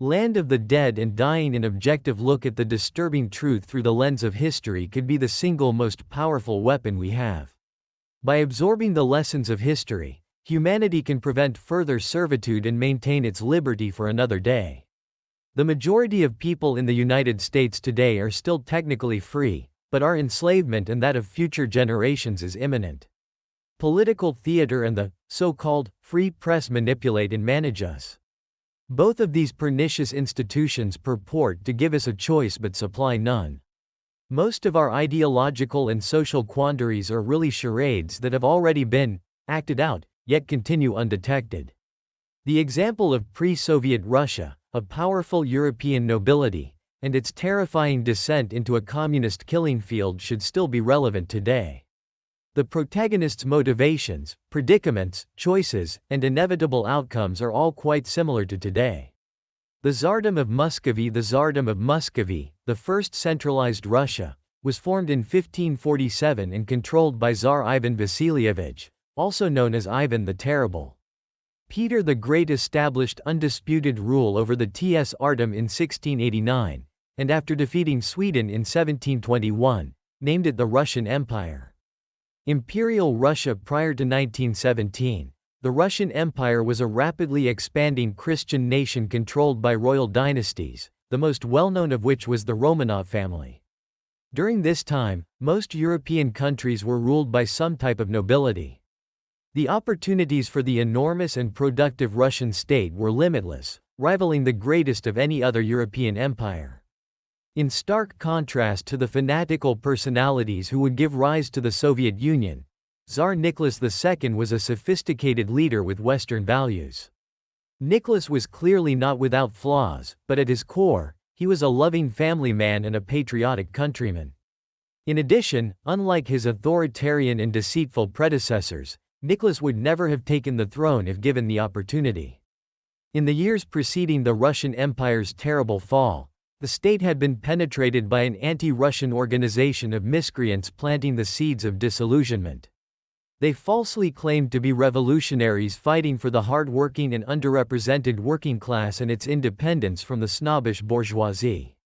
Land of the dead and dying. An objective look at the disturbing truth through the lens of history could be the single most powerful weapon we have. By absorbing the lessons of history, humanity can prevent further servitude and maintain its liberty for another day. The majority of people in the United States today are still technically free, but our enslavement and that of future generations is imminent. Political theater and the so-called free press manipulate and manage us. Both of these pernicious institutions purport to give us a choice but supply none. Most of our ideological and social quandaries are really charades that have already been acted out, yet continue undetected. The example of pre-Soviet Russia, a powerful European nobility, and its terrifying descent into a communist killing field should still be relevant today. The protagonist's motivations, predicaments, choices, and inevitable outcomes are all quite similar to today. The Tsardom of Muscovy. The Tsardom of Muscovy, the first centralized Russia, was formed in 1547 and controlled by Tsar Ivan Vasilievich, also known as Ivan the Terrible. Peter the Great established undisputed rule over the Tsardom in 1689, and after defeating Sweden in 1721, named it the Russian Empire. Imperial Russia. Prior to 1917, the Russian Empire was a rapidly expanding Christian nation controlled by royal dynasties, the most well-known of which was the Romanov family. During this time, most European countries were ruled by some type of nobility. The opportunities for the enormous and productive Russian state were limitless, rivaling the greatest of any other European empire. In stark contrast to the fanatical personalities who would give rise to the Soviet Union, Tsar Nicholas II was a sophisticated leader with Western values. Nicholas was clearly not without flaws, but at his core, he was a loving family man and a patriotic countryman. In addition, unlike his authoritarian and deceitful predecessors, Nicholas would never have taken the throne if given the opportunity. In the years preceding the Russian Empire's terrible fall, the state had been penetrated by an anti-Russian organization of miscreants planting the seeds of disillusionment. They falsely claimed to be revolutionaries fighting for the hard-working and underrepresented working class and its independence from the snobbish bourgeoisie.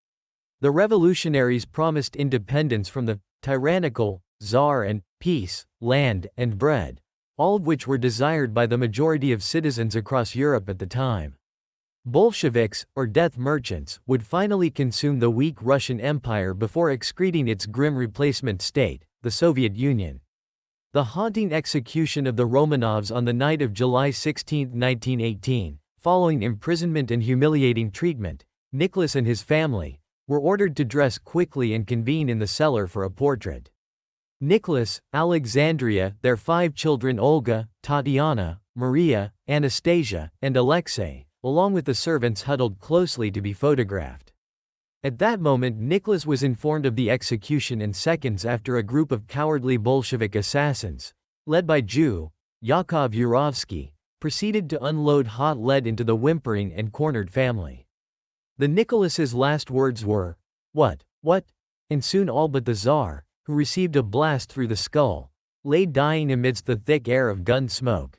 The revolutionaries promised independence from the tyrannical Tsar and peace, land, and bread, all of which were desired by the majority of citizens across Europe at the time. Bolsheviks, or death merchants, would finally consume the weak Russian Empire before excreting its grim replacement state, the Soviet Union. The haunting execution of the Romanovs on the night of July 16, 1918, following imprisonment and humiliating treatment, Nicholas and his family were ordered to dress quickly and convene in the cellar for a portrait. Nicholas, Alexandria, their 5 children Olga, Tatiana, Maria, Anastasia, and Alexei, along with the servants huddled closely to be photographed. At that moment Nicholas was informed of the execution and seconds after a group of cowardly Bolshevik assassins, led by Jew, Yakov Yurovsky, proceeded to unload hot lead into the whimpering and cornered family. The Nicholas's last words were, "What? And soon all but the Tsar, who received a blast through the skull, lay dying amidst the thick air of gun smoke.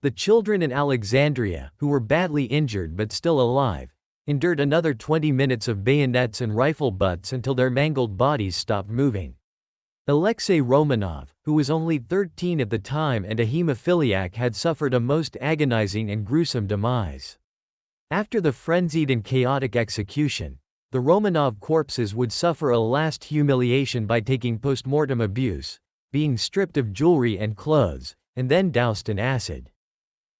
The children in Alexandria, who were badly injured but still alive, endured another 20 minutes of bayonets and rifle butts until their mangled bodies stopped moving. Alexei Romanov, who was only 13 at the time and a hemophiliac, had suffered a most agonizing and gruesome demise. After the frenzied and chaotic execution, the Romanov corpses would suffer a last humiliation by taking post-mortem abuse, being stripped of jewelry and clothes, and then doused in acid.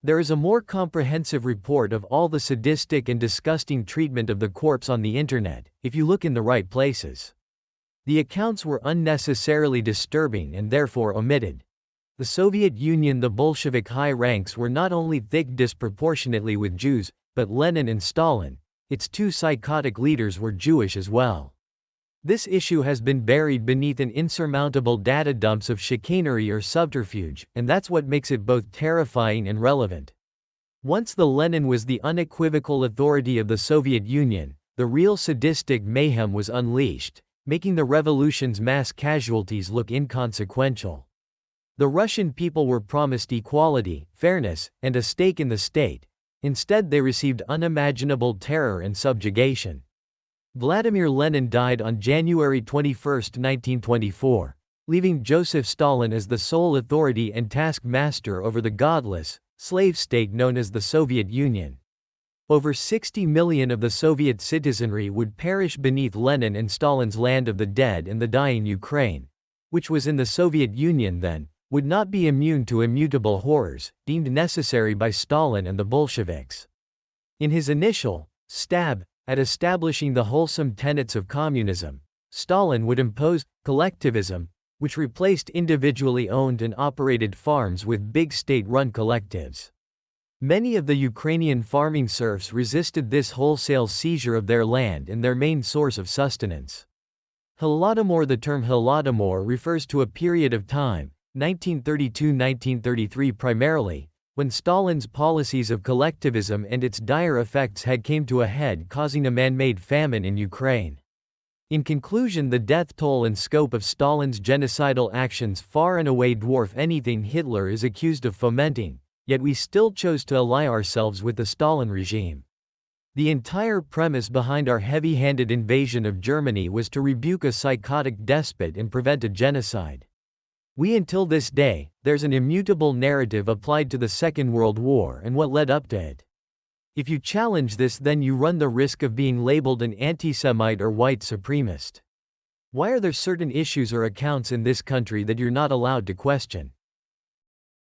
There is a more comprehensive report of all the sadistic and disgusting treatment of the corpse on the internet, if you look in the right places. The accounts were unnecessarily disturbing and therefore omitted. The Soviet Union. The Bolshevik high ranks were not only thick disproportionately with Jews, but Lenin and Stalin, its 2 psychotic leaders, were Jewish as well. This issue has been buried beneath an insurmountable data dumps of chicanery or subterfuge, and that's what makes it both terrifying and relevant. Once the Lenin was the unequivocal authority of the Soviet Union, the real sadistic mayhem was unleashed, making the revolution's mass casualties look inconsequential. The Russian people were promised equality, fairness, and a stake in the state, Instead, they received unimaginable terror and subjugation. Vladimir Lenin died on January 21, 1924, leaving Joseph Stalin as the sole authority and taskmaster over the godless, slave state known as the Soviet Union. Over 60 million of the Soviet citizenry would perish beneath Lenin and Stalin's land of the dead, and the dying Ukraine, which was in the Soviet Union then, would not be immune to immutable horrors, deemed necessary by Stalin and the Bolsheviks. In his initial stab at establishing the wholesome tenets of communism, Stalin would impose collectivism, which replaced individually owned and operated farms with big state-run collectives. Many of the Ukrainian farming serfs resisted this wholesale seizure of their land and their main source of sustenance. Holodomor. The term Holodomor refers to a period of time, 1932–1933 primarily, when Stalin's policies of collectivism and its dire effects had come to a head, causing a man-made famine in Ukraine. In conclusion, the death toll and scope of Stalin's genocidal actions far and away dwarf anything Hitler is accused of fomenting, yet we still chose to ally ourselves with the Stalin regime. The entire premise behind our heavy-handed invasion of Germany was to rebuke a psychotic despot and prevent a genocide. Until this day, there's an immutable narrative applied to the Second World War and what led up to it. If you challenge this, then you run the risk of being labeled an anti-Semite or white supremacist. Why are there certain issues or accounts in this country that you're not allowed to question?